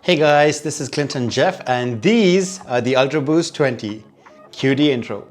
Hey guys, this is Clinton Jeff and these are the UltraBoost 20 QD intro.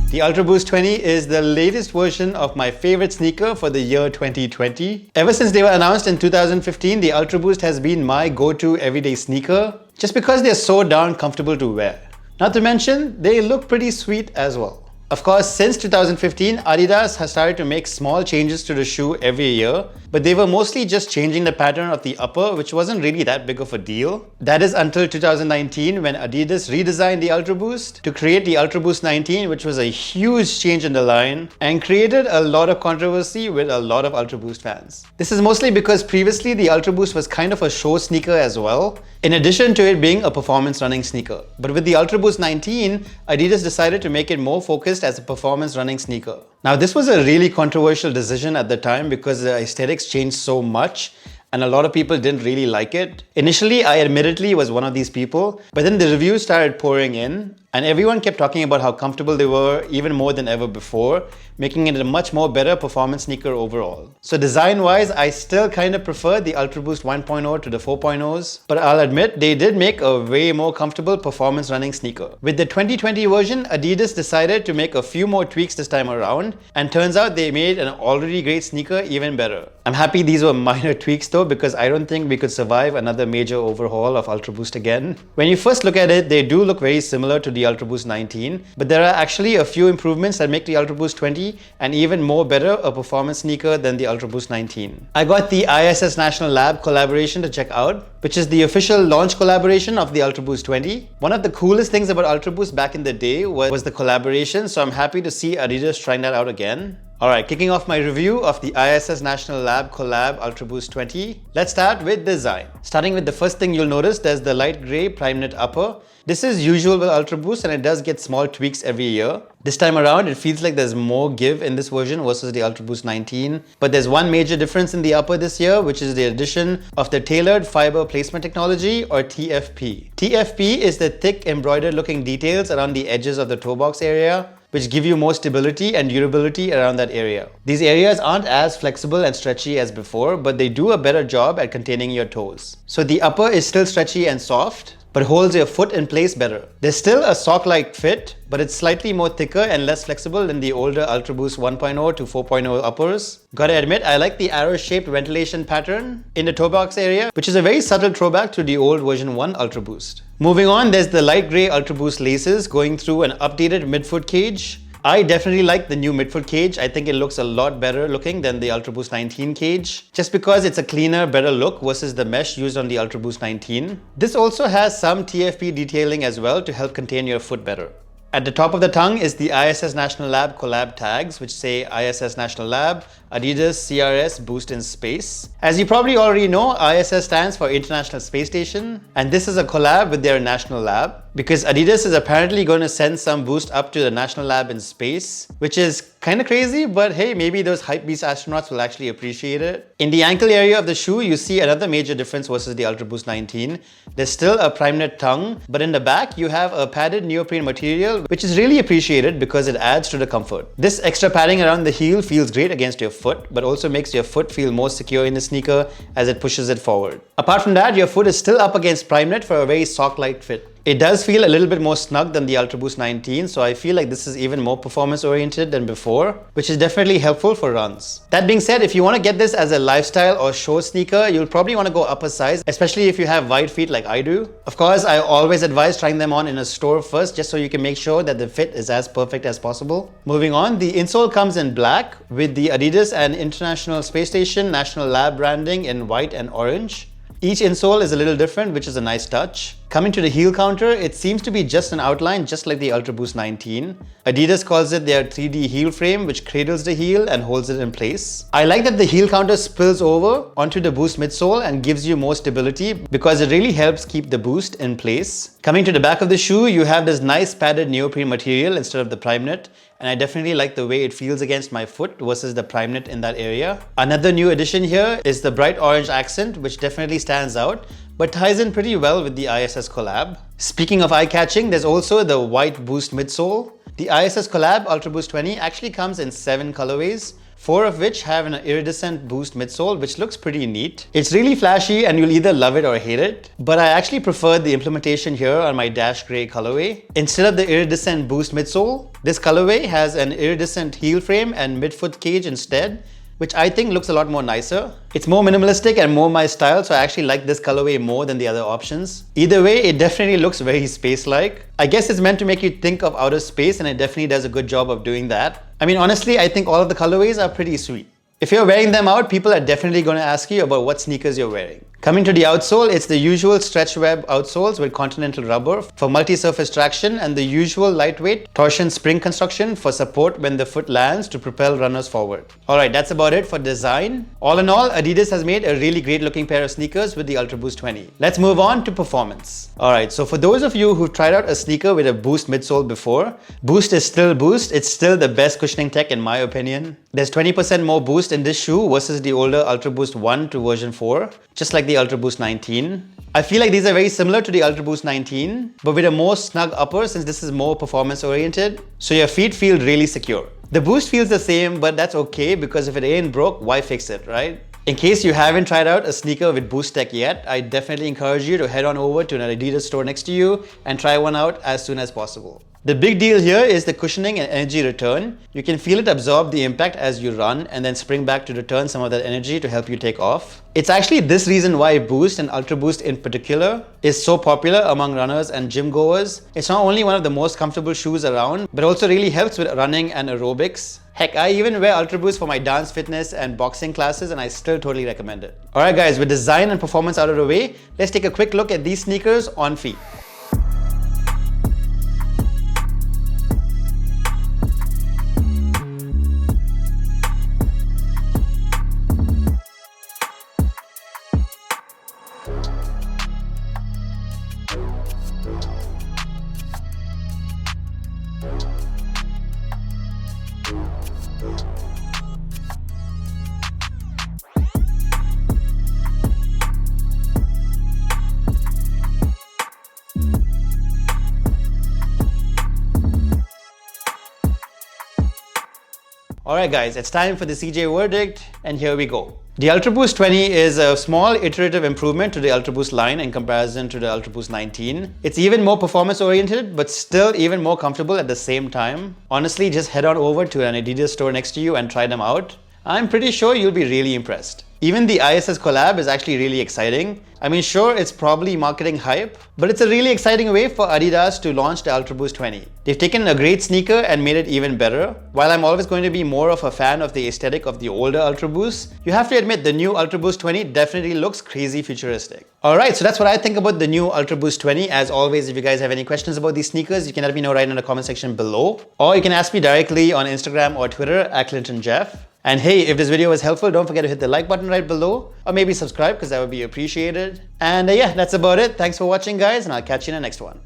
The UltraBoost 20 is the latest version of my favorite sneaker for the year 2020. Ever since they were announced in 2015, the UltraBoost has been my go-to everyday sneaker just because they're so darn comfortable to wear. Not to mention, they look pretty sweet as well. Of course, since 2015, Adidas has started to make small changes to the shoe every year, but they were mostly just changing the pattern of the upper, which wasn't really that big of a deal. That is until 2019 when Adidas redesigned the UltraBoost to create the UltraBoost 19, which was a huge change in the line and created a lot of controversy with a lot of UltraBoost fans. This is mostly because previously the UltraBoost was kind of a show sneaker as well, in addition to it being a performance running sneaker. But with the UltraBoost 19, Adidas decided to make it more focused as a performance running sneaker. Now this was a really controversial decision at the time because the aesthetics changed so much and a lot of people didn't really like it. Initially, I admittedly was one of these people, but then the reviews started pouring in and everyone kept talking about how comfortable they were even more than ever before, making it a much more better performance sneaker overall. So design-wise, I still kind of prefer the UltraBoost 1.0 to the 4.0s, but I'll admit they did make a way more comfortable performance running sneaker. With the 2020 version, Adidas decided to make a few more tweaks this time around, and turns out they made an already great sneaker even better. I'm happy these were minor tweaks though, because I don't think we could survive another major overhaul of UltraBoost again. When you first look at it, they do look very similar to the UltraBoost 19, but there are actually a few improvements that make the UltraBoost 20 and even more better a performance sneaker than the UltraBoost 19. I got the ISS National Lab Collaboration to check out, which is the official launch collaboration of the UltraBoost 20. One of the coolest things about UltraBoost back in the day was the collaboration, so I'm happy to see Adidas trying that out again. Alright, kicking off my review of the ISS National Lab Collab UltraBoost 20, let's start with design. Starting with the first thing you'll notice, there's the light grey prime knit upper. This is usual with UltraBoost and it does get small tweaks every year. This time around, it feels like there's more give in this version versus the UltraBoost 19. But there's one major difference in the upper this year, which is the addition of the Tailored Fiber Placement Technology, or TFP. TFP is the thick embroidered looking details around the edges of the toe box area, which give you more stability and durability around that area. These areas aren't as flexible and stretchy as before, but they do a better job at containing your toes. So the upper is still stretchy and soft, but holds your foot in place better. There's still a sock-like fit, but it's slightly more thicker and less flexible than the older UltraBoost 1.0 to 4.0 uppers. Gotta admit, I like the arrow-shaped ventilation pattern in the toe box area, which is a very subtle throwback to the old version 1 UltraBoost. Moving on, there's the light grey UltraBoost laces going through an updated midfoot cage. I definitely like the new midfoot cage. I think it looks a lot better looking than the UltraBoost 19 cage, just because it's a cleaner, better look versus the mesh used on the UltraBoost 19. This also has some TFP detailing as well to help contain your foot better. At the top of the tongue is the ISS National Lab Collab tags, which say ISS National Lab, Adidas CRS Boost in Space. As you probably already know, ISS stands for International Space Station, and this is a collab with their national lab, because Adidas is apparently going to send some boost up to the national lab in space, which is kind of crazy, but hey, maybe those hypebeast astronauts will actually appreciate it. In the ankle area of the shoe, you see another major difference versus the UltraBoost 19. There's still a prime knit tongue, but in the back, you have a padded neoprene material, which is really appreciated because it adds to the comfort. This extra padding around the heel feels great against your foot, but also makes your foot feel more secure in the sneaker as it pushes it forward. Apart from that, your foot is still up against prime knit for a very sock-like fit. It does feel a little bit more snug than the UltraBoost 19, so I feel like this is even more performance oriented than before, which is definitely helpful for runs. That being said, if you want to get this as a lifestyle or show sneaker, you'll probably want to go upper size, especially if you have wide feet like I do. Of course, I always advise trying them on in a store first, just so you can make sure that the fit is as perfect as possible. Moving on, the insole comes in black with the Adidas and International Space Station National Lab branding in white and orange. Each insole is a little different, which is a nice touch. Coming to the heel counter, it seems to be just an outline, just like the UltraBoost 19. Adidas calls it their 3D heel frame, which cradles the heel and holds it in place. I like that the heel counter spills over onto the Boost midsole and gives you more stability because it really helps keep the Boost in place. Coming to the back of the shoe, you have this nice padded neoprene material instead of the prime knit, and I definitely like the way it feels against my foot versus the prime knit in that area. Another new addition here is the bright orange accent, which definitely stands out, but ties in pretty well with the ISS Collab. Speaking of eye-catching, there's also the white Boost midsole. The ISS Collab UltraBoost 20 actually comes in 7 colorways, 4 of which have an iridescent Boost midsole, which looks pretty neat. It's really flashy and you'll either love it or hate it, but I actually preferred the implementation here on my Dash Grey colorway. Instead of the iridescent Boost midsole, this colorway has an iridescent heel frame and midfoot cage instead, which I think looks a lot more nicer. It's more minimalistic and more my style, so I actually like this colorway more than the other options. Either way, it definitely looks very space-like. I guess it's meant to make you think of outer space, and it definitely does a good job of doing that. I mean, honestly, I think all of the colorways are pretty sweet. If you're wearing them out, people are definitely going to ask you about what sneakers you're wearing. Coming to the outsole, it's the usual stretch web outsoles with continental rubber for multi-surface traction and the usual lightweight torsion spring construction for support when the foot lands to propel runners forward. Alright, that's about it for design. All in all, Adidas has made a really great looking pair of sneakers with the UltraBoost 20. Let's move on to performance. Alright, so for those of you who've tried out a sneaker with a Boost midsole before, Boost is still Boost. It's still the best cushioning tech in my opinion. There's 20% more Boost in this shoe versus the older UltraBoost 1 to version 4, just like the UltraBoost 19. I feel like these are very similar to the UltraBoost 19, but with a more snug upper since this is more performance oriented, so your feet feel really secure. The Boost feels the same, but that's okay because if it ain't broke, why fix it, right? In case you haven't tried out a sneaker with Boost tech yet, I definitely encourage you to head on over to an Adidas store next to you and try one out as soon as possible. The big deal here is the cushioning and energy return. You can feel it absorb the impact as you run and then spring back to return some of that energy to help you take off. It's actually this reason why Boost and UltraBoost in particular is so popular among runners and gym goers. It's not only one of the most comfortable shoes around, but also really helps with running and aerobics. Heck, I even wear UltraBoost for my dance, fitness and boxing classes and I still totally recommend it. Alright guys, with design and performance out of the way, let's take a quick look at these sneakers on feet. Alright guys, it's time for the CJ verdict and here we go. The UltraBoost 20 is a small iterative improvement to the UltraBoost line in comparison to the UltraBoost 19. It's even more performance oriented but still even more comfortable at the same time. Honestly, just head on over to an Adidas store next to you and try them out. I'm pretty sure you'll be really impressed. Even the ISS collab is actually really exciting. I mean, sure, it's probably marketing hype, but it's a really exciting way for Adidas to launch the UltraBoost 20. They've taken a great sneaker and made it even better. While I'm always going to be more of a fan of the aesthetic of the older UltraBoost, you have to admit the new UltraBoost 20 definitely looks crazy futuristic. Alright, so that's what I think about the new UltraBoost 20. As always, if you guys have any questions about these sneakers, you can let me know right in the comment section below. Or you can ask me directly on Instagram or Twitter at ClintonJeff. And hey, if this video was helpful, don't forget to hit the like button right below, or maybe subscribe because that would be appreciated. And yeah, that's about it. Thanks for watching guys, and I'll catch you in the next one.